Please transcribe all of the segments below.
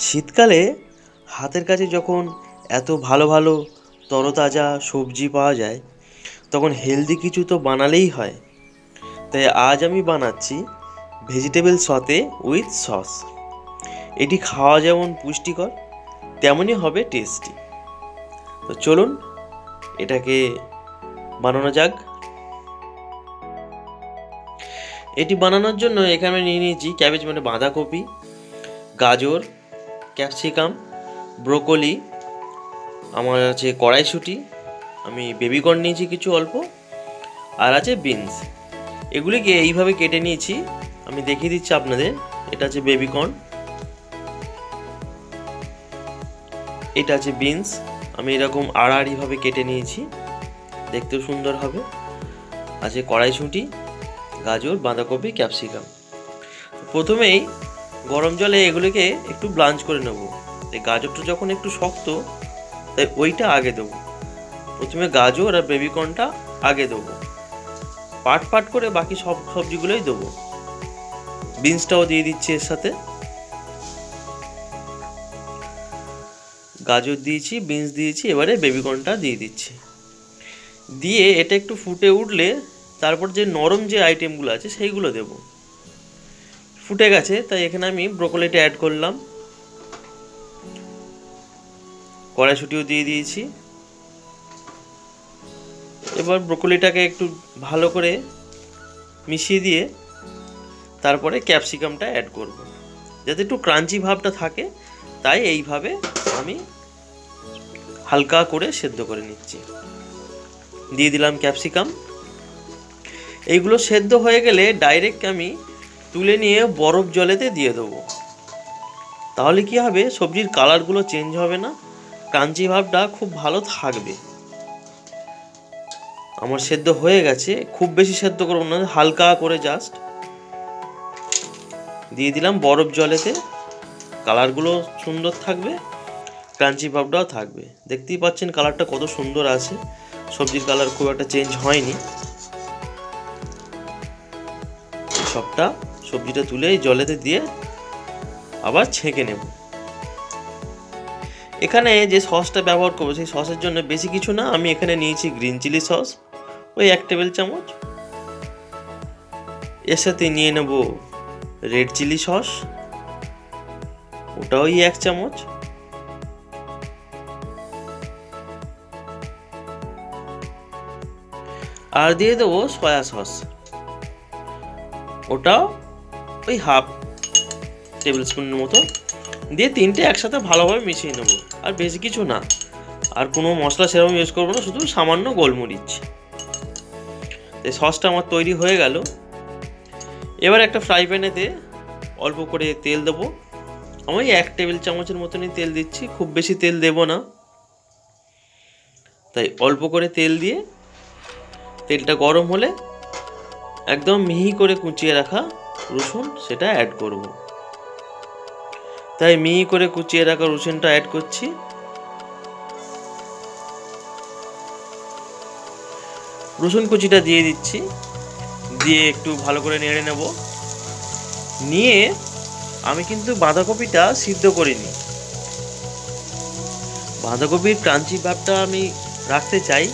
শীতকালে হাতের কাছে যখন এত ভালো ভালো তরতাজা সবজি পাওয়া যায় তখন হেলদি কিছু তো বানালেই হয়। তাই আজ আমি বানাচ্ছি ভেজিটেবল সতে উইথ সস। এটি খাওয়া যেমন পুষ্টিকর তেমনই হবে টেস্টি। তো চলুন এটাকে বানানো যাক। এটি বানানোর জন্য এখানে আমি নিয়ে নিয়েছি ক্যাবেজ মানে বাঁধাকপি, গাজর, ক্যাপসিকাম, ব্রোকলি, আমার আছে কড়াইশুঁটি, আমি বেবিকর্ন নিয়েছি কিছু অল্প, আর আছে বিনস। এগুলিকে এইভাবে কেটে নিয়েছি, আমি দেখিয়ে দিচ্ছি আপনাদের। এটা আছে বেবিকর্ন, এটা আছে বিনস। আমি এরকম আড়াআড়িভাবে কেটে নিয়েছি, দেখতেও সুন্দর হবে। আছে কড়াইশুঁটি, গাজর, বাঁধাকপি, ক্যাপসিকাম। প্রথমেই গরম জলে এগুলিকে একটু ব্লাঞ্চ করে নেব। এই গাজরটা যখন একটু শক্ত তাই ওইটা আগে দেবো। প্রথমে গাজর আর বেবিকর্নটা আগে দেবো, পাট পাট করে বাকি সব সবজিগুলোই দেবো। বিনসটাও দিয়ে দিচ্ছি এর সাথে। গাজর দিয়েছি, বিনস দিয়েছি, এবারে বেবিকর্নটা দিয়ে দিচ্ছি। দিয়ে এটা একটু ফুটে উঠলে তারপর যে নরম যে আইটেমগুলো আছে সেইগুলো দেব। ফুটে গেছে তাই এখানে আমি ব্রোকলিটা অ্যাড করলাম, কড়াইশুঁটিও দিয়ে দিয়েছি। এবার ব্রোকলিটাকে একটু ভালো করে মিশিয়ে দিয়ে তারপরে ক্যাপসিকামটা অ্যাড করব, যাতে একটু ক্রাঞ্চি ভাবটা থাকে। তাই এইভাবে আমি হালকা করে সেদ্ধ করে নিচ্ছি। দিয়ে দিলাম ক্যাপসিকাম। এইগুলো সেদ্ধ হয়ে গেলে ডাইরেক্ট আমি তুলে নিয়ে বরফ জলেতে দিয়ে দেবো। তাহলে কি হবে, সবজির কালারগুলো চেঞ্জ হবে না, ক্রাঞ্চি ভাবটা খুব ভালো থাকবে। আমার সেদ্ধ হয়ে গেছে, খুব বেশি সেদ্ধ করবো না, হালকা করে জাস্ট দিয়ে দিলাম বরফ জলেতে। কালারগুলো সুন্দর থাকবে, ক্রাঞ্চি ভাবটাও থাকবে। দেখতেই পাচ্ছেন কালারটা কত সুন্দর আছে, সবজির কালার খুব একটা চেঞ্জ হয়নি। সবটা সবজিটা তুলে জলেতে দিয়ে আবার ছেঁকে নেব। এখানে যে সসটা ব্যবহার করবো সেই সসের জন্য বেশি কিছু না, আমি এখানে নিয়েছি গ্রিন চিলি সস, ওই 1 টেবিল চামচ। এর সাথে নিয়ে নেব রেড চিলি সস, ওটা ওই 1 চামচ। আর দিয়ে দেবো সয়া সস, ওটাও ওই 1/2 টেবিল স্পুনের মতো দিয়ে তিনটে একসাথে ভালোভাবে মিশিয়ে নেব। আর বেশি কিছু না, আর কোনো মশলা সেরকম ইউজ করবো না, শুধু সামান্য গোলমরিচ। এই সসটা আমার তৈরি হয়ে গেল। এবার একটা ফ্রাই প্যানেতে অল্প করে তেল দেবো। আমি 1 টেবিল চামচের মতনই তেল দিচ্ছি, খুব বেশি তেল দেব না। তাই অল্প করে তেল দিয়ে তেলটা গরম হলে একদম মিহি করে কুচিয়ে রাখা রসুন সেটা অ্যাড করব। তাই মিহি করে কুচিয়ে রাখা রসুনটা অ্যাড করছি। রসুন কুচিটা দিয়ে দিচ্ছি, দিয়ে একটু ভালো করে নেড়ে নেব। নিয়ে আমি কিন্তু বাঁধাকপিটা সিদ্ধ করিনি, বাঁধাকপির ক্রাঞ্চি ভাবটা আমি রাখতে চাই,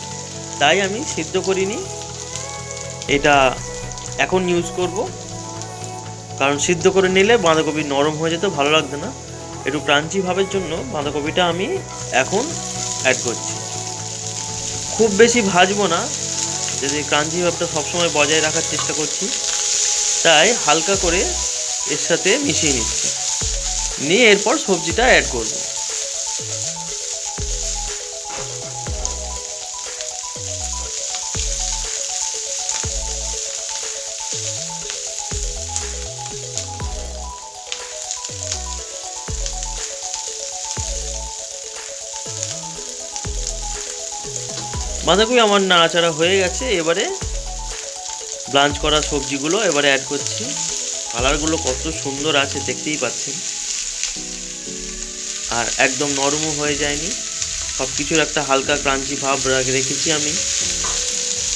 তাই আমি সিদ্ধ করিনি। এটা এখন ইউজ করব, কারণ সিদ্ধ করে নিলে বাঁধাকপি নরম হয়ে যেত, ভালো লাগবে না। একটু ক্রাঞ্চি ভাবের জন্য বাঁধাকপিটা আমি এখন অ্যাড করছি। খুব বেশি ভাজবো না, যদি ক্রাঞ্চি ভাবটা সবসময় বজায় রাখার চেষ্টা করছি, তাই হালকা করে এর সাথে মিশিয়ে নিচ্ছি। নিয়ে এরপর সবজিটা অ্যাড করব। বাঁধাকপি আমার নাড়াচাড়া হয়ে গেছে। এবারে ব্লাঞ্চ করা সবজিগুলো এবারে অ্যাড করছি। কালারগুলো কত সুন্দর আছে দেখতেই পাচ্ছেন, আর একদম নরমও হয়ে যায়নি। সব কিছুর একটা হালকা ক্রাঞ্চি ভাব রেখেছি আমি,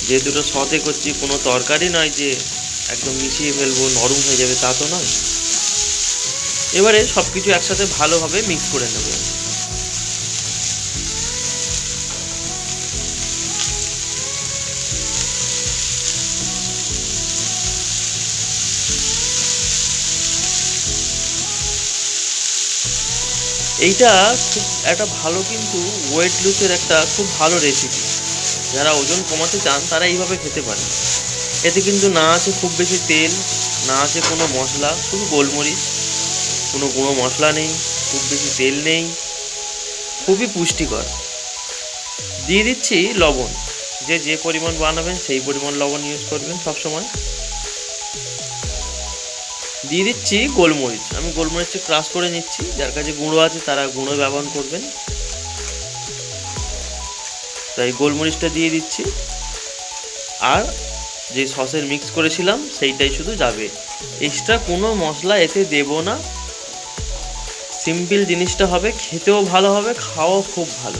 যেহেতু এটা সতে করছি, কোনো তরকারি নয় যে একদম মিশিয়ে ফেলবো নরম হয়ে যাবে, তা তো নয়। এবারে সব কিছু একসাথে ভালোভাবে মিক্স করে নেব। এইটা খুব একটা ভালো, কিন্তু ওয়েট লুজের একটা খুব ভালো রেসিপি। যারা ওজন কমাতে চান তারা এইভাবে খেতে পারে। এতে কিন্তু না আছে খুব বেশি তেল, না আছে কোনো মশলা, শুধু গোলমরিচ, কোনো গুঁড়ো মশলা নেই, খুব বেশি তেল নেই, খুবই পুষ্টিকর। দিয়ে দিচ্ছি লবণ, যে পরিমাণ বানাবেন সেই পরিমাণ লবণ ইউজ করবেন সবসময়। দিয়ে দিচ্ছি গোলমরিচ, আমি গোলমরিচটা ক্রাশ করে নিচ্ছি, যার কাছে গুঁড়ো আছে তারা গুঁড়ো ব্যবহার করবেন। তাই গোলমরিচটা দিয়ে দিচ্ছি, আর যে সসের মিক্স করেছিলাম সেইটাই শুধু যাবে, এক্সট্রা কোনো মশলা এতে দেব না। সিম্পল জিনিসটা হবে, খেতেও ভালো হবে, খাওয়াও খুব ভালো,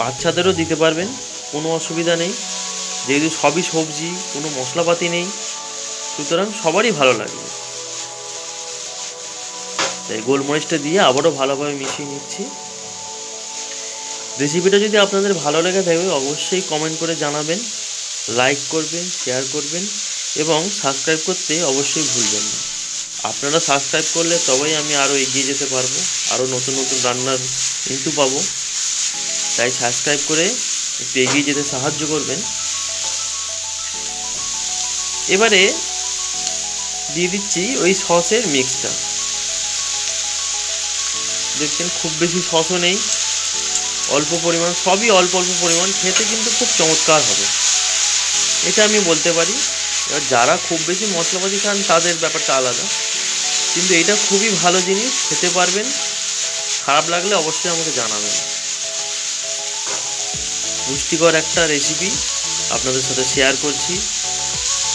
বাচ্চাদেরও দিতে পারবেন, কোনো অসুবিধা নেই, যেহেতু সবই সবজি, কোনো মশলাপাতি নেই, সুতরাং সবারই ভালো লাগবে। তাই গোলমরিচটা দিয়ে আবারও ভালোভাবে মিশিয়ে নিচ্ছি। রেসিপিটা যদি আপনাদের ভালো লেগে থাকে অবশ্যই কমেন্ট করে জানাবেন, লাইক করবেন, শেয়ার করবেন এবং সাবস্ক্রাইব করতে অবশ্যই ভুলবেন না। আপনারা সাবস্ক্রাইব করলে তবেই আমি আরও এগিয়ে যেতে পারবো, আরও নতুন নতুন রান্নার কিন্তু পাবো। তাই সাবস্ক্রাইব করে একটু এগিয়ে যেতে সাহায্য করবেন। এবারে দিয়ে দিচ্ছি ওই সসের মিক্সটা। দেখছেন খুব বেশি সসও নেই, অল্প পরিমাণ, সবই অল্প অল্প পরিমাণ, খেতে কিন্তু খুব চমৎকার হবে, এটা আমি বলতে পারি। এবার যারা খুব বেশি মশলাপাতি খান তাদের ব্যাপারটা আলাদা, কিন্তু এটা খুবই ভালো জিনিস, খেতে পারবেন। খারাপ লাগলে অবশ্যই আমাকে জানাবেন। পুষ্টিকর একটা রেসিপি আপনাদের সাথে শেয়ার করছি,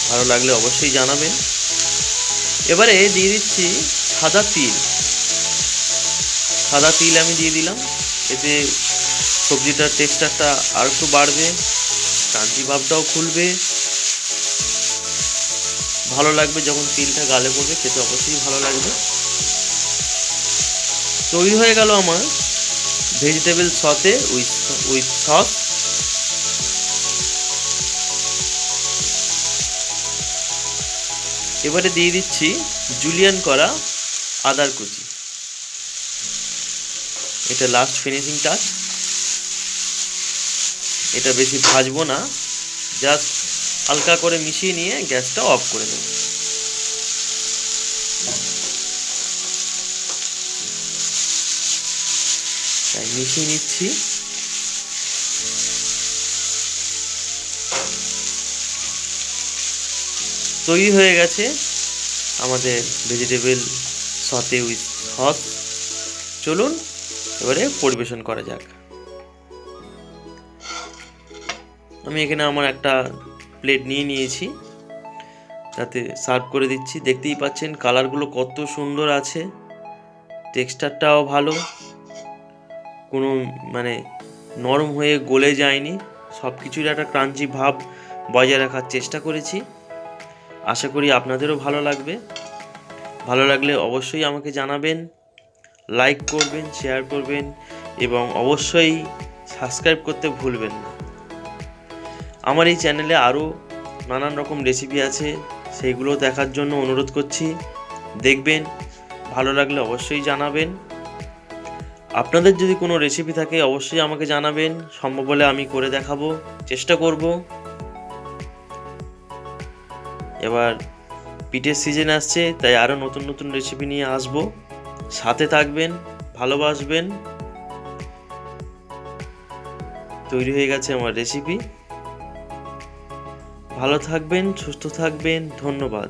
ভালো লাগলে অবশ্যই জানাবেন। এবারে দিয়ে দিচ্ছি সাদা তিল। সাদা তিল আমি দিয়ে দিলাম, এতে সবজিটার টেক্সচারটা আর একটু বাড়বে, ক্রাঞ্চি ভাবটাও খুলবে, ভালো লাগবে। যখন তিলটা গালে পড়বে খেতে অবশ্যই ভালো লাগবে। তৈরি হয়ে গেল আমার ভেজিটেবল সতে উইথ সস। এবারে দিয়ে দিচ্ছি জুলিয়ান করা আদার কুচি, এটা লাস্ট ফিনিশিং টাচ। এটা বেশি ভাজবো না, জাস্ট হালকা করে মিশিয়ে নিয়ে গ্যাসটা অফ করে নেব। তাই মিশিয়ে নিচ্ছি। তৈরি হয়ে গেছে আমাদের ভেজিটেবল সতে উইথ সস। চলুন এবারে পরিবেশন করা যাক। আমি এখানে আমার একটা প্লেট নিয়ে নিয়েছি, তাতে সার্ভ করে দিচ্ছি। দেখতেই পাচ্ছেন কালারগুলো কত সুন্দর আছে, টেক্সচারটাও ভালো, কোনো মানে নরম হয়ে গলে যায়নি, সব কিছুর একটা ক্রাঞ্চি ভাব বজায় রাখার চেষ্টা করেছি। আশা করি আপনাদেরও ভালো লাগবে। ভালো লাগলে অবশ্যই আমাকে জানাবেন, লাইক করবেন, শেয়ার করবেন এবং অবশ্যই সাবস্ক্রাইব করতে ভুলবেন না। আমার এই চ্যানেলে আরও নানান রকম রেসিপি আছে, সেইগুলো দেখার জন্য অনুরোধ করছি। দেখবেন, ভালো লাগলে অবশ্যই জানাবেন। আপনাদের যদি কোনো রেসিপি থাকে অবশ্যই আমাকে জানাবেন, সম্ভব হলে আমি করে দেখাবো, চেষ্টা করব। এবার পিঠের সিজন আসছে, তাই আরও নতুন নতুন রেসিপি নিয়ে আসবো। সাথে থাকবেন, ভালোবাসবেন। তৈরি হয়ে গেছে আমার রেসিপি। ভালো থাকবেন, সুস্থ থাকবেন, ধন্যবাদ।